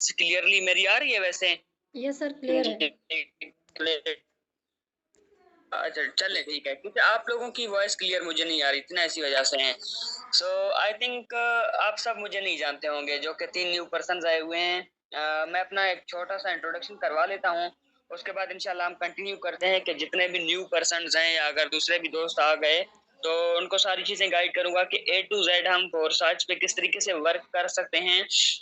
Clearly मेरी आ रही है वैसे? यस सर, क्लियर है। अच्छा चलें ठीक है, क्योंकि आप लोगों की वॉइस क्लियर मुझे नहीं आ रही थी ना, इसी वजह से है। सो आई थिंक आप सब मुझे नहीं जानते होंगे जो कि 3 न्यू पर्सन्स आए हुए हैं। मैं अपना एक छोटा-सा इंट्रोडक्शन करवा लेता हूँ, उसके बाद इंशाल्लाह हम कंटिन्यू करते हैं कि जितने भी न्यू पर्सन्स हैं या अगर दूसरे भी दोस्त आ गए, तो उनको सारी चीज़ें गाइड करूँगा कि ए टू ज़ेड हम फोरसाज पे किस तरीके से वर्क कर सकते हैं।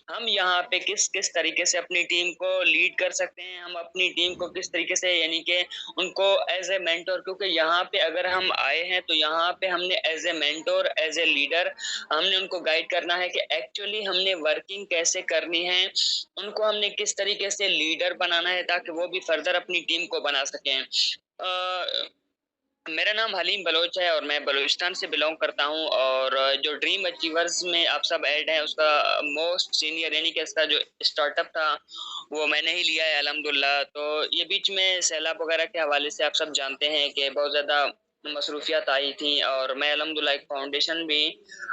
हम यहाँ पे किस-किस तरीके से अपनी टीम को लीड कर सकते हैं, हम अपनी टीम को किस तरीके से यानी कि उनको एज़ ए मेंटर, क्योंकि यहाँ पे अगर हम आए हैं तो यहाँ पे हमने as a mentor, as a leader हमने उनको गाइड करना है कि एक्चुअली हमने वर्किंग कैसे करनी है, उनको हमने किस तरीके से लीडर बनाना है ताकि वो भी फर्दर अपनी टीम को बना सकें। मेरा नाम हलीम बलोच है और मैं बलूचिस्तान से बिलॉन्ग करता हूँ और जो ड्रीम अचीवर्स में आप सब ऐड हैं उसका मोस्ट सीनियर यानी कि इसका जो स्टार्टअप था वो मैंने ही लिया है अल्हम्दुलिल्लाह। तो ये बीच में सैलाब वगैरह के हवाले से आप सब जानते हैं कि बहुत ज़्यादा मसरूफियात आई थी और मैं अल्हम्दुलिल्लाह एक फाउंडेशन भी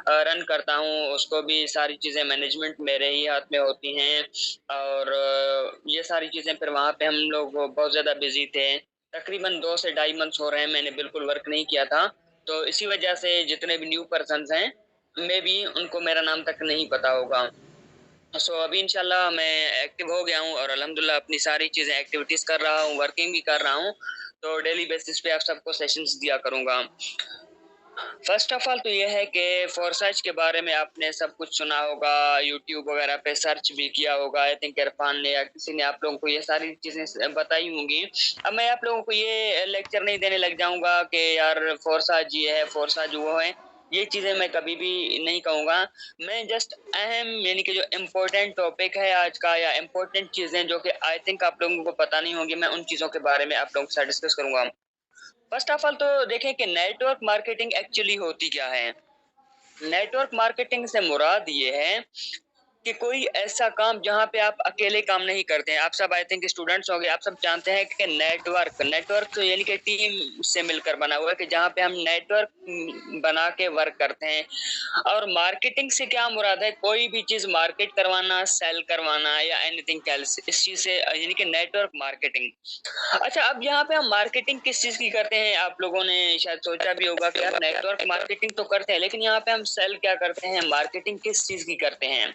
रन करता हूँ, उसको भी सारी चीज़ें मैनेजमेंट मेरे ही हाथ में होती हैं और ये सारी चीज़ें फिर वहाँ पे हम लोग बहुत ज़्यादा बिज़ी थे। तकरीबन 2 से ढाई मंथ्स हो रहे हैं मैंने बिल्कुल वर्क नहीं किया था। तो इसी वजह से जितने भी न्यू पर्सन्स हैं, मेबी उनको मेरा नाम तक नहीं पता होगा। सो अभी इंशाल्लाह मैं एक्टिव हो गया हूँ और अल्हम्दुलिल्लाह अपनी सारी चीज़ें एक्टिविटीज़ कर रहा हूँ, वर्किंग भी कर रहा हूँ। तो डेली बेसिस पे आप सबको सेशंस दिया करूँगा। फर्स्ट ऑफ ऑल तो ये है कि फ़ोरसाइज़ के बारे में आपने सब कुछ सुना होगा, यूट्यूब वगैरह पे सर्च भी किया होगा। आई थिंक इरफ़ान ने या किसी ने आप लोगों को ये सारी चीज़ें बताई होंगी। अब मैं आप लोगों को ये लेक्चर नहीं देने लग जाऊँगा कि यार फ़ोरसाइज़ ये है, फ़ोरसाइज़ वो है। ये चीज़ें मैं कभी भी नहीं कहूँगा। मैं जस्ट अहम यानी कि जो इम्पोर्टेंट टॉपिक है आज का या इम्पोर्टेंट चीज़ें जो कि आई थिंक आप लोगों को पता नहीं होंगी, मैं उन चीज़ों के बारे में आप लोगों के साथ डिस्कस करूँगा। फर्स्ट ऑफ ऑल तो देखें कि नेटवर्क मार्केटिंग एक्चुअली होती क्या है? नेटवर्क मार्केटिंग से मुराद ये है कि कोई ऐसा काम जहाँ पे आप अकेले काम नहीं करते हैं। आप सब आई थिंक स्टूडेंट्स होंगे, आप सब जानते हैं कि नेटवर्क नेटवर्क तो यानी कि टीम से मिलकर बना हुआ है कि जहाँ पे हम नेटवर्क बना के वर्क करते हैं। और मार्केटिंग से क्या मुराद है? कोई भी चीज़ मार्केट करवाना, सेल करवाना या एनीथिंग एल्स, इस चीज़ से यानी कि नेटवर्क मार्केटिंग। अच्छा, अब यहाँ पे हम मार्केटिंग किस चीज़ की करते हैं? आप लोगों ने शायद सोचा भी होगा कि यार नेटवर्क मार्केटिंग तो करते हैं, लेकिन यहाँ पे हम सेल क्या करते हैं? मार्केटिंग किस चीज़ की करते हैं?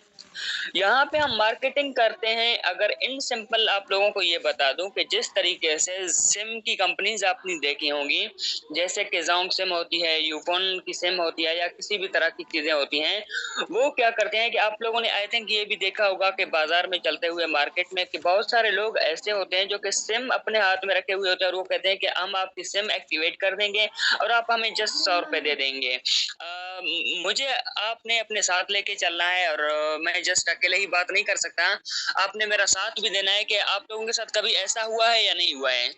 यहाँ पे हम मार्केटिंग करते हैं, अगर इन सिंपल आप लोगों को ये बता दूँ कि जिस तरीके से सिम की कंपनीज़ आपने देखी होंगी, जैसे कि ज़ोंग सिम होती है, यूफ़ोन की सिम होती है या किसी भी तरह की चीज़ें होती हैं, वो क्या करते हैं कि आप लोगों ने आई थिंक ये भी देखा होगा कि बाज़ार में चलते हुए मार्केट में कि बहुत सारे लोग ऐसे होते हैं जो कि सिम अपने हाथ में रखे हुए होते हैं और वो कहते हैं कि हम आपकी सिम एक्टिवेट कर देंगे और आप हमें जस्ट ₹100 दे देंगे। मुझे आपने अपने साथ लेके चलना है और मैं जस्ट अकेले ही बात नहीं कर सकता। आपने मेरा साथ भी देना है कि आप लोगों के साथ कभी ऐसा हुआ है या नहीं हुआ है?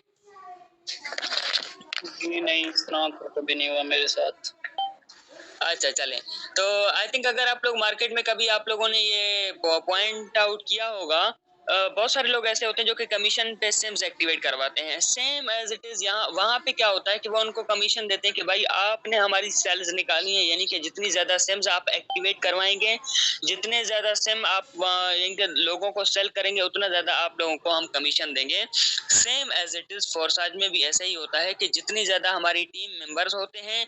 जी नहीं, इतना तो कभी नहीं हुआ मेरे साथ। अच्छा चलें। तो आई थिंक अगर आप लोग मार्केट में कभी आप लोगों ने ये पॉइंट आउट किया होगा, बहुत सारे लोग ऐसे होते हैं जो कि कमीशन पे सिम्स एक्टिवेट करवाते हैं। सेम एज़ इट इज़ यहाँ वहाँ पे क्या होता है कि वो उनको कमीशन देते हैं कि भाई आपने हमारी सेल्स निकालनी है, यानी कि जितनी ज़्यादा सिम्स आप एक्टिवेट करवाएँगे, जितने ज़्यादा सिम आप इनके लोगों को सेल करेंगे उतना ज़्यादा आप लोगों को हम कमीशन देंगे। सेम एज़ इट इज़ फ़ोरसाज में भी ऐसा ही होता है कि जितनी ज़्यादा हमारी टीम मेंबर्स होते हैं,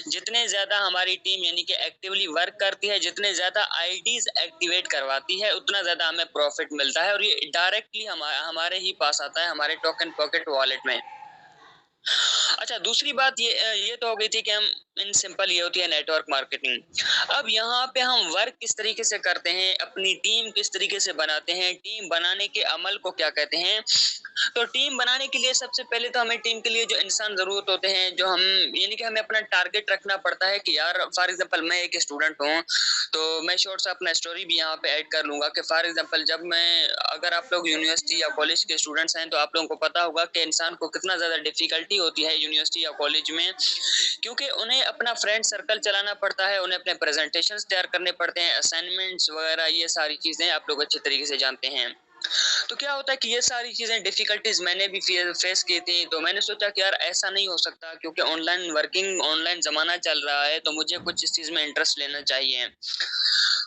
जितने ज़्यादा हमारी टीम यानी कि एक्टिवली वर्क करती है, जितने ज़्यादा आईडीज़ एक्टिवेट करवाती है, उतना ज़्यादा हमें प्रॉफ़िट मिलता है और ये डायरेक्टली हमारे ही पास आता है, हमारे टोकन पॉकेट वॉलेट में। अच्छा, दूसरी बात ये तो हो गई थी कि हम इन सिंपल ये होती है नेटवर्क मार्केटिंग। अब यहाँ पे हम वर्क किस तरीके से करते हैं, अपनी टीम किस तरीके से बनाते हैं, टीम बनाने के अमल को क्या कहते हैं? तो टीम बनाने के लिए सबसे पहले तो हमें टीम के लिए जो इंसान ज़रूरत होते हैं, जो हम यानी कि हमें अपना टारगेट रखना पड़ता है कि यार फॉर एग्ज़ाम्पल मैं एक स्टूडेंट हूँ, तो मैं शॉर्ट सा अपना स्टोरी भी यहाँ पे ऐड कर लूँगा कि फॉर एग्ज़ाम्पल जब मैं अगर आप लोग यूनिवर्सिटी या कॉलेज के स्टूडेंट्स हैं, तो आप लोगों को पता होगा कि इंसान को कितना ज़्यादा डिफ़िकल्टी होती है यूनिवर्सिटी या कॉलेज में, क्योंकि उन्हें अपना फ्रेंड सर्कल चलाना पड़ता है, उन्हें अपने प्रेज़ेंटेशंस तैयार करने पड़ते हैं, असाइनमेंट्स वगैरह ये सारी चीज़ें आप लोग अच्छे तरीके से जानते हैं। तो क्या होता है कि ये सारी चीज़ें डिफ़िकल्टीज़ मैंने भी फेस की थी, तो मैंने सोचा कि यार ऐसा नहीं हो सकता क्योंकि ऑनलाइन वर्किंग ऑनलाइन ज़माना चल रहा है, तो मुझे कुछ इस चीज़ में इंटरेस्ट लेना चाहिए।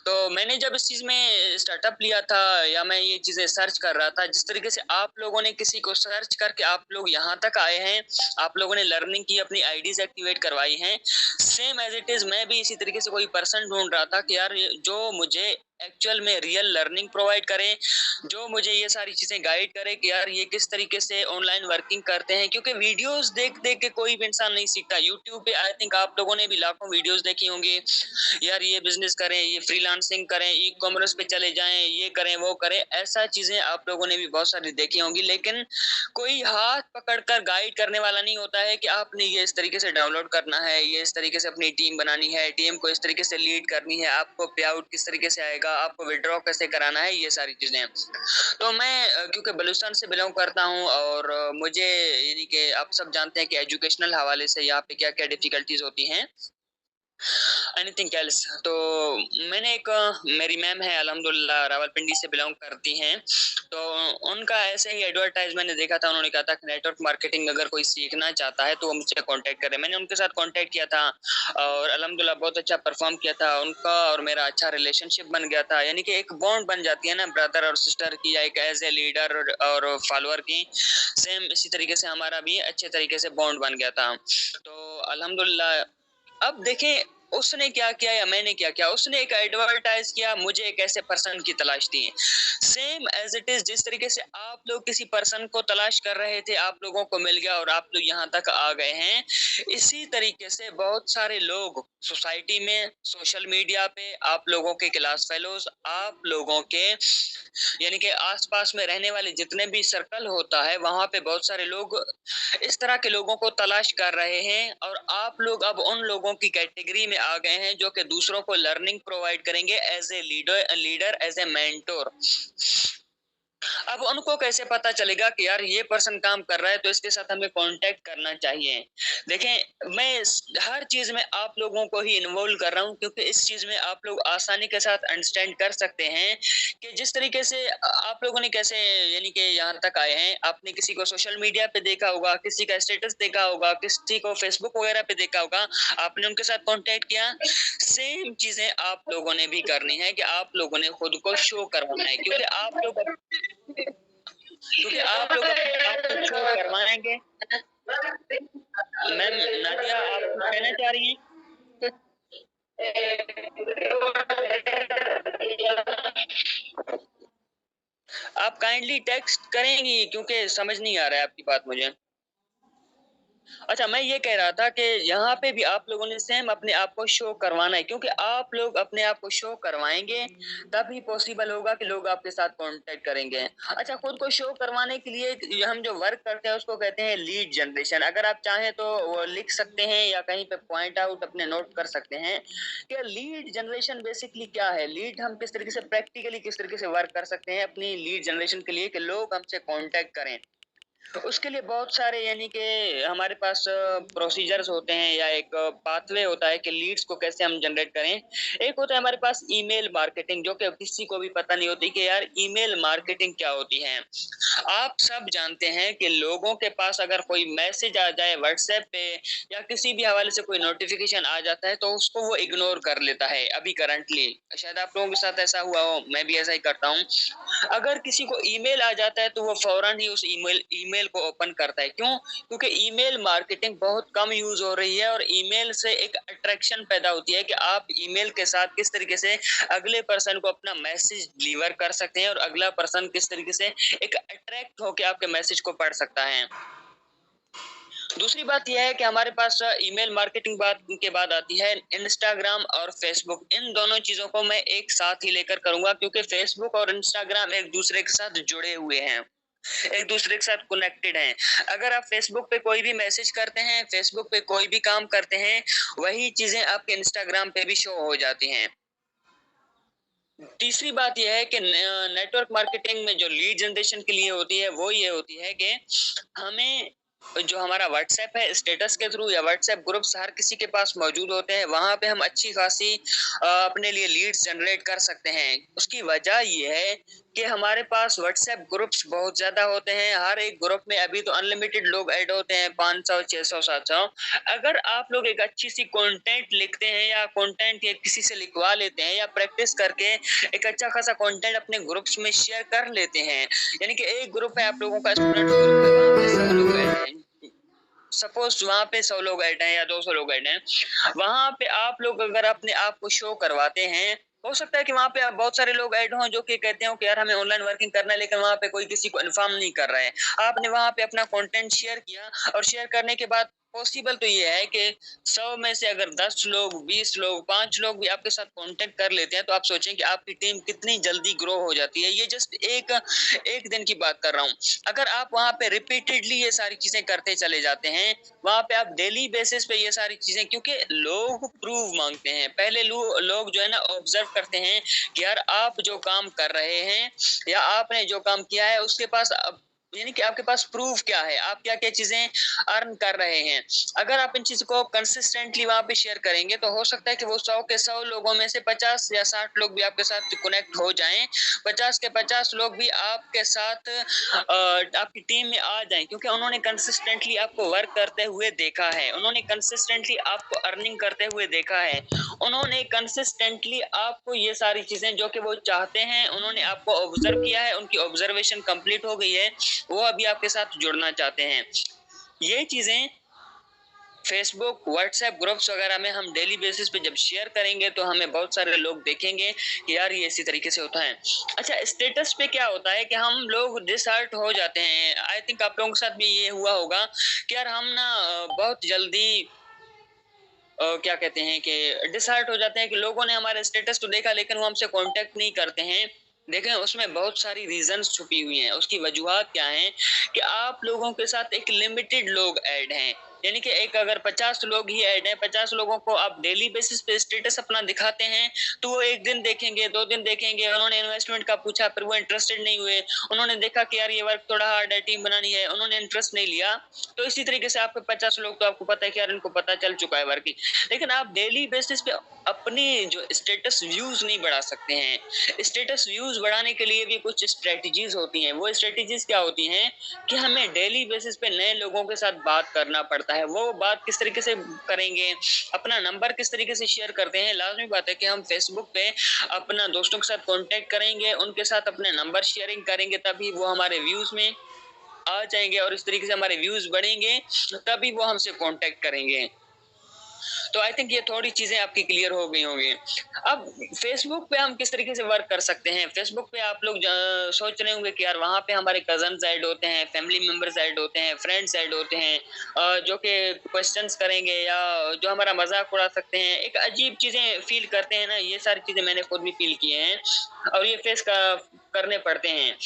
तो मैंने जब इस चीज़ में स्टार्टअप लिया था या मैं ये चीज़ें सर्च कर रहा था, जिस तरीके से आप लोगों ने किसी को सर्च करके आप लोग यहाँ तक आए हैं, आप लोगों ने लर्निंग की, अपनी आईडीज़ एक्टिवेट करवाई हैं, सेम एज़ इट इज़ मैं भी इसी तरीके से कोई पर्सन ढूँढ रहा था कि यार ये जो मुझे एक्चुअल में रियल लर्निंग प्रोवाइड करे, जो मुझे ये सारी चीज़ें गाइड करे कि यार ये किस तरीके से ऑनलाइन वर्किंग करते हैं, क्योंकि वीडियोज़ देख-देख के कोई भी इंसान नहीं सीखता। यूट्यूब पे आई थिंक आप लोगों ने भी लाखों वीडियोज़ देखी होंगी, यार ये बिज़नेस करें, ये फ्रीलांसिंग करें, ई-कॉमर्स पे चले जाएँ, ये करें, वो करें, ऐसा चीज़ें आप लोगों ने भी बहुत सारी देखी होंगी। लेकिन कोई हाथ पकड़कर गाइड करने वाला नहीं होता है कि आपने ये इस तरीके से डाउनलोड करना है, ये इस तरीके से अपनी टीम बनानी है, टीम को इस तरीके से लीड करनी है, आपको पे आउट किस तरीके से आएगा, आपको विथड्रॉ कैसे कराना है, ये सारी चीज़ें। तो मैं क्योंकि बलूचिस्तान से बिलॉन्ग करता हूँ और मुझे यानी कि आप सब जानते हैं कि एजुकेशनल हवाले से यहाँ पे क्या-क्या डिफ़िकल्टीज़ होती हैं। एनीथिंग एल्स तो मैंने एक मेरी मैम है अल्हम्दुलिल्लाह रावलपिंडी से बिलोंग करती हैं। तो उनका ऐसे ही एडवर्टाइज़ मैंने देखा था, उन्होंने कहा था कि नेटवर्क मार्केटिंग अगर कोई सीखना चाहता है तो वो मुझसे कॉन्टैक्ट करे। मैंने उनके साथ कॉन्टैक्ट किया था और अल्हम्दुलिल्लाह बहुत अच्छा परफ़ॉर्म किया था। उनका और मेरा अच्छा रिलेशनशिप बन गया था। यानी कि एक बॉन्ड बन जाती है ना ब्रदर और सिस्टर की, या एक ऐज़ ए लीडर और फॉलोअर की। सेम इसी तरीके से हमारा भी अच्छे तरीके से बॉन्ड बन गया था। तो अल्हम्दुलिल्लाह अब देखें उसने क्या किया या मैंने क्या किया, उसने एक एडवर्टाइज किया, मुझे एक ऐसे पर्सन की तलाश थी। सेम एज इट इज जिस तरीके से आप लोग किसी पर्सन को तलाश कर रहे थे, आप लोगों को मिल गया और आप लोग यहाँ तक आ गए हैं। इसी तरीके से बहुत सारे लोग सोसाइटी में, सोशल मीडिया पे, आप लोगों के क्लास फेलोज, आप लोगों के यानी कि आसपास में रहने वाले जितने भी सर्कल होता है, वहां पे बहुत सारे लोग इस तरह के लोगों को तलाश कर रहे हैं और आप लोग अब उन लोगों की कैटेगरी में आ गए हैं जो कि दूसरों को लर्निंग प्रोवाइड करेंगे as a leader as a mentor. अब उनको कैसे पता चलेगा कि यार ये पर्सन काम कर रहा है तो इसके साथ हमें कांटेक्ट करना चाहिए। देखें मैं हर चीज में आप लोगों को ही इन्वॉल्व कर रहा हूं क्योंकि इस चीज में आप लोग आसानी के साथ अंडरस्टैंड कर सकते हैं कि जिस तरीके से आप लोगों ने कैसे यानी कि यहाँ तक आए हैं। आपने किसी को सोशल मीडिया पे देखा होगा, किसी का स्टेटस देखा होगा, किसी को फेसबुक वगैरह पे देखा होगा, आपने उनके साथ कांटेक्ट किया। सेम चीजें आप लोगों ने भी करनी है कि आप लोगों ने खुद को शो करवाना है क्योंकि आप लोग अपने आप को शो करवाएंगे। मैम नादिया आप कुछ कहना चाह रही हैं? आप काइंडली टेक्स्ट करेंगी क्योंकि समझ नहीं आ रहा है आपकी बात मुझे। अच्छा, मैं ये कह रहा था कि यहाँ पे भी आप लोगों ने सेम अपने आप को शो करवाना है क्योंकि आप लोग अपने आप को शो करवाएँगे, तभी पॉसिबल होगा कि लोग आपके साथ कॉन्टैक्ट करेंगे। अच्छा, खुद को शो करवाने के लिए ये हम जो वर्क करते हैं उसको कहते हैं लीड जनरेशन। अगर आप चाहें तो वो लिख सकते हैं या कहीं पे पॉइंट आउट अपने नोट कर सकते हैं कि लीड जनरेशन बेसिकली क्या है? लीड हम किस तरीके से प्रैक्टिकली किस तरीके से वर्क कर सकते हैं अपनी लीड जनरेशन के लिए कि लोग हमसे कॉन्टैक्ट करें। उसके लिए बहुत सारे यानी कि हमारे पास प्रोसीजर्स होते हैं या एक पाथवे होता है कि लीड्स को कैसे हम जनरेट करें। एक होता है हमारे पास ईमेल मार्केटिंग जो कि किसी को भी पता नहीं होती कि यार ईमेल मार्केटिंग क्या होती है। आप सब जानते हैं कि लोगों के पास अगर कोई मैसेज आ जाए व्हाट्सएप पे या किसी भी हवाले से कोई नोटिफिकेशन आ जाता है तो उसको वो इग्नोर कर लेता है। अभी करंटली शायद आप लोगों के साथ ऐसा हुआ हो, मैं भी ऐसा ही करता हूँ। अगर किसी को ईमेल आ जाता है तो वो फौरन ही उस ईमेल ईमेल को ओपन करता है। क्यों? क्योंकि ईमेल मार्केटिंग बहुत कम यूज़ हो रही है और ईमेल से एक अट्रैक्शन पैदा होती है कि आप ईमेल के साथ किस तरीके से अगले पर्सन को अपना मैसेज डिलीवर कर सकते हैं और अगला पर्सन किस तरीके से एक अट्रैक्ट होके आपके मैसेज को पढ़ सकता है। दूसरी बात यह है कि हमारे पास ईमेल मार्केटिंग बात के बाद आती है इंस्टाग्राम और फेसबुक। इन दोनों चीज़ों को मैं एक साथ ही लेकर करूँगा क्योंकि फेसबुक और इंस्टाग्राम एक दूसरे के साथ जुड़े हुए हैं, एक दूसरे के साथ कनेक्टेड हैं। अगर आप फेसबुक पे कोई भी मैसेज करते हैं, फेसबुक पे कोई भी काम करते हैं, वही चीज़ें आपके इंस्टाग्राम पे भी शो हो जाती हैं। तीसरी बात ये है कि नेटवर्क मार्केटिंग में जो लीड जनरेशन के लिए होती है, वो ये होती है कि हमें जो हमारा व्हाट्सएप है स्टेटस के थ्रू या व्हाट्सएप ग्रुप्स हर किसी के पास मौजूद होते हैं, वहाँ पे हम अच्छी खासी अपने लिए लीड्स जनरेट कर सकते हैं। उसकी वजह ये है कि हमारे पास व्हाट्सएप ग्रुप्स बहुत ज़्यादा होते हैं। हर एक ग्रुप में अभी तो अनलिमिटेड लोग ऐड होते हैं, 500, 600, 700। अगर आप लोग एक अच्छी-सी कंटेंट लिखते हैं या कंटेंट या किसी से लिखवा लेते हैं या प्रैक्टिस करके एक अच्छा खासा कंटेंट अपने ग्रुप्स में शेयर कर लेते हैं, यानी कि एक ग्रुप है आप लोगों का स्टूडेंट ग्रुप है, वहाँ पे 100 लोग ऐड हैं। सपोज वहाँ पे 100 लोग ऐड हैं या 200 लोग ऐड हैं, वहाँ पे आप लोग अगर अपने आप को शो करवाते हैं, हो सकता है कि वहाँ पे बहुत सारे लोग ऐड हों जो कि कहते हो कि यार हमें ऑनलाइन वर्किंग करना है, लेकिन वहाँ पे कोई किसी को इन्फॉर्म नहीं कर रहा है। आपने वहाँ पे अपना कंटेंट शेयर किया और शेयर करने के बाद पॉसिबल तो ये है कि 100 में से अगर 10 लोग, 20 लोग, 5 लोग भी आपके साथ कांटेक्ट कर लेते हैं, तो आप सोचें कि आपकी टीम कितनी जल्दी ग्रो हो जाती है। ये जस्ट एक दिन की बात कर रहा हूँ। अगर आप वहाँ पे रिपीटेडली ये सारी चीज़ें करते चले जाते हैं, वहाँ पे आप डेली बेसिस पे ये सारी चीज़ें, क्योंकि लोग प्रूफ माँगते हैं। पहले लोग जो है ना ऑब्ज़र्व करते हैं कि यार आप जो काम कर रहे हैं या आपने जो काम किया है उसके पास यानी कि आपके पास प्रूफ क्या है, आप क्या-क्या चीज़ें अर्न कर रहे हैं। अगर आप इन चीज़ों को कंसिस्टेंटली वहाँ पे शेयर करेंगे, तो हो सकता है कि वो 100 के 100 लोगों में से 50 या 60 लोग भी आपके साथ कनेक्ट हो जाएँ। 50 के 50 लोग भी आपके साथ आपकी टीम में आ जाएँ, क्योंकि उन्होंने कंसिस्टेंटली आपको वर्क करते हुए देखा है। उन्होंने कंसिस्टेंटली आपको अर्निंग करते हुए देखा है। उन्होंने कंसिस्टेंटली आपको ये सारी चीज़ें जो कि वो चाहते हैं, उन्होंने आपको ऑब्ज़र्व किया है, उनकी ऑब्ज़र्वेशन कंप्लीट हो गई है, वो अभी आपके साथ जुड़ना चाहते हैं। ये चीज़ें फेसबुक, व्हाट्सएप ग्रुप्स वगैरह में हम डेली बेसिस पे जब शेयर करेंगे, तो हमें बहुत सारे लोग देखेंगे कि यार ये इसी तरीके से होता है। अच्छा, स्टेटस पे क्या होता है कि हम लोग डिसहर्ट हो जाते हैं। आई थिंक आप लोगों के साथ भी ये हुआ होगा कि यार हम ना बहुत जल्दी क्या कहते हैं कि डिसहार्ट हो जाते हैं कि लोगों ने हमारे स्टेटस तो देखा लेकिन वो हमसे कांटेक्ट नहीं करते हैं। देखें, उसमें बहुत सारी रीज़न्स छुपी हुई हैं। उसकी वजूहात क्या हैं कि आप लोगों के साथ एक लिमिटेड लोग ऐड हैं। यानी कि एक अगर 50 लोग ही ऐड हैं, 50 लोगों को आप डेली बेसिस पे स्टेटस अपना दिखाते हैं, तो वो 1 दिन देखेंगे, 2 दिन देखेंगे, उन्होंने इन्वेस्टमेंट का पूछा, फिर वो इंटरेस्टेड नहीं हुए। उन्होंने देखा कि यार ये वर्क थोड़ा हार्ड है, टीम बनानी है, उन्होंने इंटरेस्ट नहीं लिया। तो इसी तरीके से आपके 50 लोग, तो आपको पता है कि यार इनको पता चल चुका है वर्क, लेकिन आप डेली बेसिस पे अपनी जो स्टेटस व्यूज नहीं बढ़ा सकते हैं। स्टेटस व्यूज बढ़ाने के लिए भी कुछ स्ट्रेटजीज होती हैं। वो स्ट्रेटजीज क्या होती हैं कि हमें डेली बेसिस पे नए लोगों के साथ बात करना पड़ता है। वो बात किस तरीके से करेंगे, अपना नंबर किस तरीके से शेयर करते हैं। लाजमी बात है कि हम फेसबुक पे अपना दोस्तों के साथ कांटेक्ट करेंगे, उनके साथ अपने नंबर शेयरिंग करेंगे, तभी वो हमारे व्यूज में आ जाएंगे और इस तरीके से हमारे व्यूज बढ़ेंगे, तभी वो हमसे कांटेक्ट करेंगे। तो आई थिंक ये थोड़ी चीज़ें आपकी क्लियर हो गई होंगी। अब फ़ेसबुक पे हम किस तरीके से वर्क कर सकते हैं? फ़ेसबुक पे आप लोग सोच रहे होंगे कि यार वहाँ पे हमारे कज़न्स ऐड होते हैं, फैमिली मेंबर्स ऐड होते हैं, फ्रेंड्स ऐड होते हैं, जो कि क्वेश्चन्स करेंगे या जो हमारा मज़ाक उड़ा सकते हैं। एक अजीब चीज़ें फ़ील करते हैं ना, ये सारी चीज़ें मैंने खुद भी फ़ील किए हैं और ये फ़ेस का करने पड़ते हैं।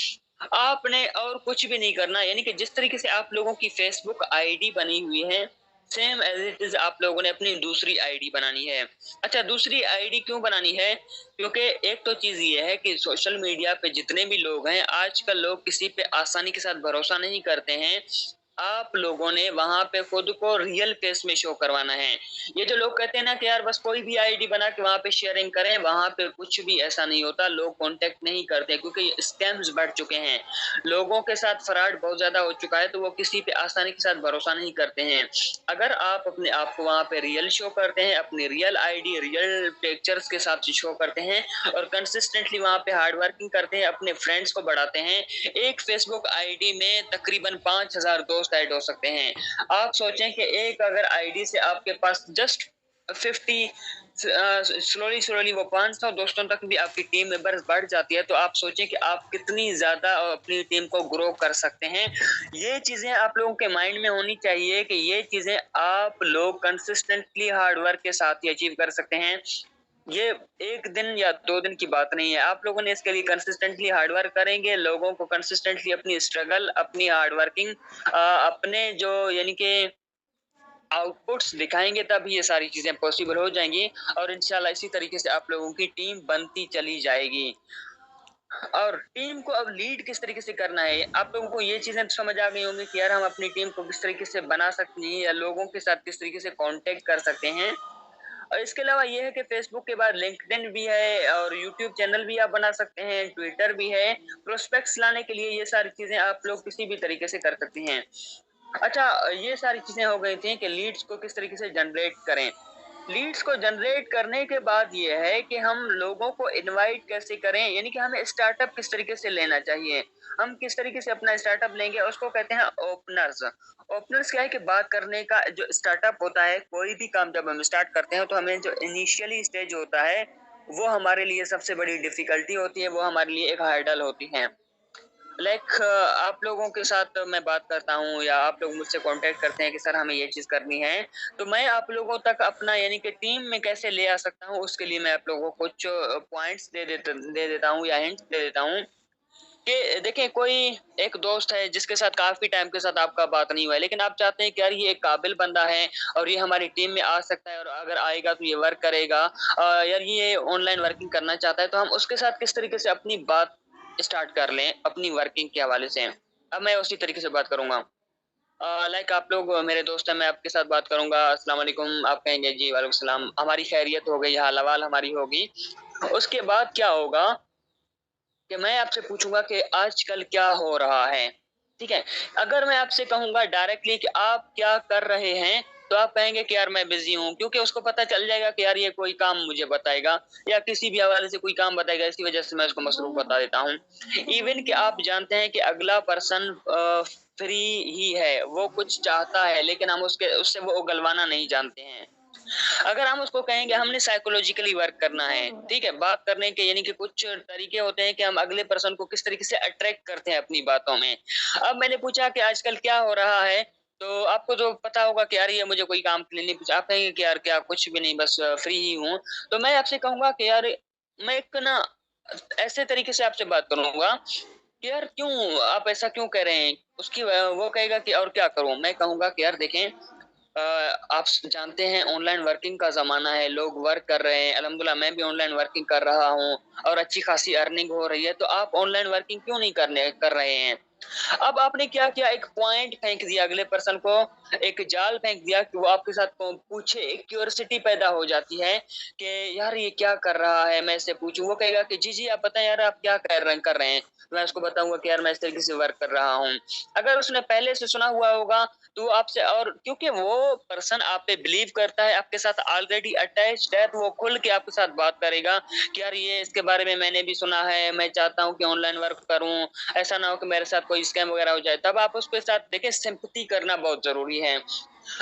आपने और कुछ भी नहीं करना, यानी कि जिस तरीके से आप लोगों की फ़ेसबुक आईडी बनी हुई है, सेम एज़ इट इज़ आप लोगों ने अपनी दूसरी आईडी बनानी है। अच्छा, दूसरी आईडी क्यों बनानी है? क्योंकि एक तो चीज़ ये है कि सोशल मीडिया पे जितने भी लोग हैं, आजकल लोग किसी पे आसानी के साथ भरोसा नहीं करते हैं। आप लोगों ने वहाँ पे खुद को रियल फेस में शो करवाना है। ये जो लोग कहते हैं ना कि यार बस कोई भी आईडी बना के वहाँ पे शेयरिंग करें, वहाँ पे कुछ भी ऐसा नहीं होता। लोग कॉन्टैक्ट नहीं करते क्योंकि स्कैम्स बढ़ चुके हैं। लोगों के साथ फ्रॉड बहुत ज़्यादा हो चुका है, तो वो किसी पे आसानी के साथ भरोसा नहीं करते हैं। अगर आप अपने आप को वहाँ पे रियल शो करते हैं, अपनी रियल आईडी, रियल पिक्चर्स के साथ शो करते हैं और कंसिस्टेंटली वहाँ पे हार्ड वर्किंग करते हैं, अपने फ्रेंड्स को बढ़ाते हैं, एक फेसबुक आईडी में तकरीबन 5000 दोस्त ऐड हो सकते हैं। आप सोचें कि एक अगर आईडी से आपके पास जस्ट 50 स्लोली वो 500 दोस्तों तक भी आपकी टीम मेंबर्स बढ़ जाती है, तो आप सोचें कि आप कितनी ज़्यादा अपनी टीम को ग्रो कर सकते हैं। ये चीज़ें आप लोगों के माइंड में होनी चाहिए कि ये चीज़ें आप लोग कंसिस्टेंटली हार्ड वर्क के साथ ही अचीव कर सकते हैं। ये 1 दिन या 2 दिन की बात नहीं है। आप लोगों ने इसके लिए कंसिस्टेंटली हार्ड वर्क करेंगे, लोगों को कंसिस्टेंटली अपनी स्ट्रगल, अपनी हार्ड वर्किंग अपने जो यानी कि आउटपुट्स दिखाएँगे, तब ये सारी चीज़ें पॉसिबल हो जाएँगी और इंशाल्लाह इसी तरीके से आप लोगों की टीम बनती चली जाएगी। और टीम को अब लीड किस तरीके से करना है, आप लोगों को ये चीज़ें तो समझ आ गई होंगी कि यार हम अपनी टीम को किस तरीके से बना सकते हैं या लोगों के साथ किस तरीके से कॉन्टैक्ट कर सकते हैं। और इसके अलावा ये है कि फ़ेसबुक के बाद लिंक्डइन भी है और यूट्यूब चैनल भी आप बना सकते हैं, ट्विटर भी है। प्रोस्पेक्ट्स लाने के लिए ये सारी चीज़ें आप लोग किसी भी तरीके से कर सकती हैं। अच्छा, ये सारी चीज़ें हो गई थी कि लीड्स को किस तरीके से जनरेट करें। लीड्स को जनरेट करने के बाद ये है कि हम लोगों को इनवाइट कैसे करें, यानी कि हमें स्टार्टअप किस तरीके से लेना चाहिए। हम किस तरीके से अपना स्टार्टअप लेंगे, उसको कहते हैं ओपनर्स। ओपनर्स क्या है कि बात करने का जो स्टार्टअप होता है, कोई भी काम जब हम स्टार्ट करते हैं तो हमें जो इनिशियली स्टेज होता है, वो हमारे लिए सबसे बड़ी डिफ़िकल्टी होती है, वो हमारे लिए एक हर्डल होती है। आप लोगों के साथ मैं बात करता हूँ या आप लोग मुझसे कॉन्टैक्ट करते हैं कि सर हमें ये चीज़ करनी है, तो मैं आप लोगों तक अपना यानी कि टीम में कैसे ले आ सकता हूँ, उसके लिए मैं आप लोगों को कुछ पॉइंट्स दे देता हूँ या हिंट्स दे देता हूँ कि देखिए, कोई एक दोस्त है जिसके साथ काफ़ी टाइम के साथ आपका बात नहीं हुआ है, लेकिन आप चाहते हैं कि यार ये एक काबिल बंदा है और ये हमारी टीम में आ सकता है और अगर आएगा तो ये वर्क करेगा। यार ये ऑनलाइन वर्किंग करना चाहता है, तो हम उसके साथ किस तरीके से अपनी बात स्टार्ट कर लें अपनी वर्किंग के हवाले से। अब मैं उसी तरीके से बात करूँगा। लाइक आप लोग मेरे दोस्त हैं, मैं आपके साथ बात करूँगा, अस्सलाम वालेकुम, आप कहेंगे जी वालेकुम सलाम, हमारी खैरियत हो गई, हाल-अहवाल हमारी होगी। उसके बाद क्या होगा कि मैं आपसे पूछूँगा कि आजकल क्या हो रहा है, ठीक है? अगर मैं आपसे कहूँगा डायरेक्टली कि आप क्या कर रहे हैं, तो आप कहेंगे कि यार मैं बिज़ी हूँ, क्योंकि उसको पता चल जाएगा कि यार ये कोई काम मुझे बताएगा या किसी भी हवाले से कोई काम बताएगा, इसी वजह से मैं उसको मसरूफ़ बता देता हूँ। इवन कि आप जानते हैं कि अगला पर्सन फ्री ही है, वो कुछ चाहता है, लेकिन हम उसके उससे वो उगलवाना नहीं जानते हैं। अगर हम उसको कहेंगे हमने साइकोलॉजिकली वर्क करना है, ठीक है? बात करने के यानी कि कुछ तरीके होते हैं कि हम अगले पर्सन को किस तरीके से अट्रैक्ट करते हैं अपनी बातों में। अब मैंने पूछा कि आजकल क्या हो रहा है, तो आपको तो पता होगा कि यार ये मुझे कोई काम के लिए नहीं पूछा। आप कहेंगे कि यार क्या कुछ भी नहीं, बस फ्री ही हूँ। तो मैं आपसे कहूँगा कि यार मैं एक ना ऐसे तरीके से आपसे बात करूँगा कि यार क्यों आप ऐसा क्यों कह रहे हैं? उसकी वो कहेगा कि और क्या करूँ? मैं कहूँगा कि यार देखें, अ, आप जानते हैं ऑनलाइन वर्किंग का ज़माना है, लोग वर्क कर रहे हैं, अल्हम्दुलिल्लाह मैं भी ऑनलाइन वर्किंग कर रहा हूँ और अच्छी खासी अर्निंग हो रही है, तो आप ऑनलाइन वर्किंग क्यों नहीं कर रहे हैं? अब आपने क्या किया, एक पॉइंट फेंक दिया अगले पर्सन को, एक जाल फेंक दिया कि वो आपके साथ पूछे, एक क्यूरियोसिटी पैदा हो जाती है कि यार ये क्या कर रहा है, मैं इससे पूछूँ। वो कहेगा कि जी, जी, आप बताएँ यार आप क्या कर रहे हैं? तो मैं उसको बताऊँगा कि यार मैं इस तरीके से वर्क कर रहा हूँ। अगर उसने पहले से सुना हुआ होगा तो वो आपसे, और क्योंकि वो पर्सन आप पे बिलीव करता है, आपके साथ ऑलरेडी अटैच्ड है, तो वो खुल के आपके साथ बात करेगा कि यार ये इसके बारे में मैंने भी सुना है, मैं चाहता हूँ कि ऑनलाइन वर्क करूँ, ऐसा ना हो कि मेरे साथ कोई स्कैम वगैरह हो जाए। तब आप उसके साथ देखिए, सिम्पैथी करना बहुत ज़रूरी है।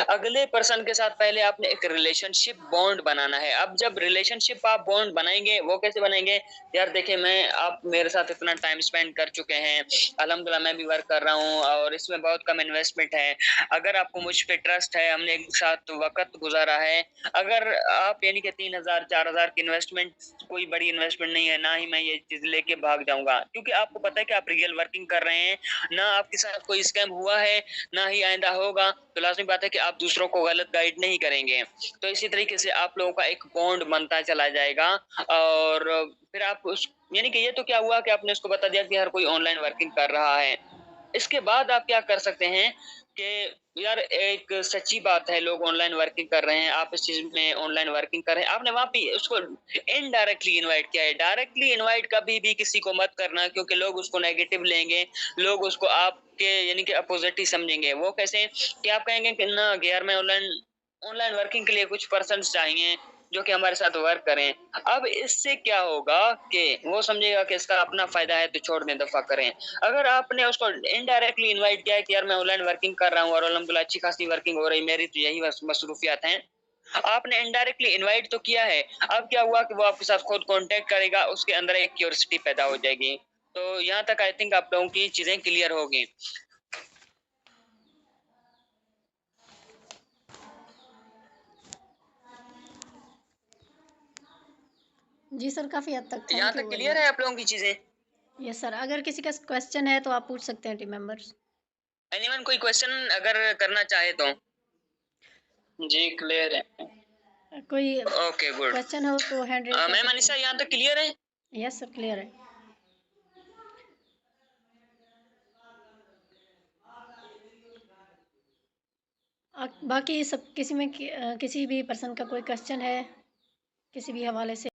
अगले पर्सन के साथ पहले आपने एक रिलेशनशिप बॉन्ड बनाना है। अब जब रिलेशनशिप आप बॉन्ड बनाएँगे, वो कैसे बनाएँगे? यार देखिए, मैं आप मेरे साथ इतना टाइम स्पेंड कर चुके हैं, अल्हम्दुलिल्लाह मैं भी वर्क कर रहा हूँ और इसमें बहुत कम इन्वेस्टमेंट है। अगर आपको मुझ पे ट्रस्ट है, हमने एक साथ वक़्त गुज़ारा है, अगर आप यानी कि 3000 4000 की इन्वेस्टमेंट कोई बड़ी इन्वेस्टमेंट नहीं है, ना ही मैं ये चीज़ लेके भाग जाऊँगा। क्योंकि आपको पता है कि आप रियल वर्किंग कर रहे हैं, ना आपके साथ कोई स्कैम हुआ है, ना ही आइंदा होगा, तो लाज़मी बात है कि आप दूसरों को गलत गाइड नहीं करेंगे। तो इसी तरीके से आप लोगों का एक बॉन्ड बनता चला जाएगा और फिर आप उस यानी कि ये तो क्या हुआ कि आपने उसको बता दिया कि हर कोई ऑनलाइन वर्किंग कर रहा है। इसके बाद आप क्या कर सकते हैं कि यार एक सच्ची बात है, लोग ऑनलाइन वर्किंग कर रहे हैं, आप इस चीज़ में ऑनलाइन वर्किंग कर रहे हैं, आपने वहाँ पे उसको इनडायरेक्टली इनवाइट किया है। डायरेक्टली इनवाइट कभी भी किसी को मत करना, क्योंकि लोग उसको नेगेटिव लेंगे, लोग उसको आपके यानी कि अपोज़िट ही समझेंगे। वो कैसे कि आप कहेंगे कि ना कि यार मैं ऑनलाइन ऑनलाइन वर्किंग के लिए कुछ पर्सन्स चाहिए जो कि हमारे साथ वर्क करें। अब इससे क्या होगा कि वो समझेगा कि इसका अपना फ़ायदा है तो छोड़ दें, दफ़ा करें। अगर आपने उसको इनडायरेक्टली इनवाइट किया है कि यार मैं ऑनलाइन वर्किंग कर रहा हूँ और अल्हम्दुलिल्लाह अच्छी खासी वर्किंग हो रही, मेरी तो यही मसरूफियात हैं। आपने इनडायरेक्टली इनवाइट तो किया है, अब क्या हुआ कि वो आपके साथ खुद कॉन्टैक्ट करेगा, उसके अंदर एक क्यूरियोसिटी पैदा हो जाएगी। तो यहाँ तक आई थिंक आप लोगों की चीज़ें क्लियर होगी। जी सर, काफ़ी हद तक यहाँ थैंक यू तक वेरी क्लियर है मच। आप लोगों की चीज़ें? यस सर, अगर किसी का क्वेश्चन है तो आप पूछ सकते हैं टीम मेंबर्स। एनीवन कोई क्वेश्चन अगर करना चाहे तो? जी, क्लियर है। कोई ओके, गुड। क्वेश्चन हो तो हैंड रेज़ कर मैम सकते अनीशा हैं। यहाँ तक क्लियर है? यस सर, क्लियर है। बाकी सब किसी भी पर्सन का कोई क्वेश्चन है, किसी भी हवाले से?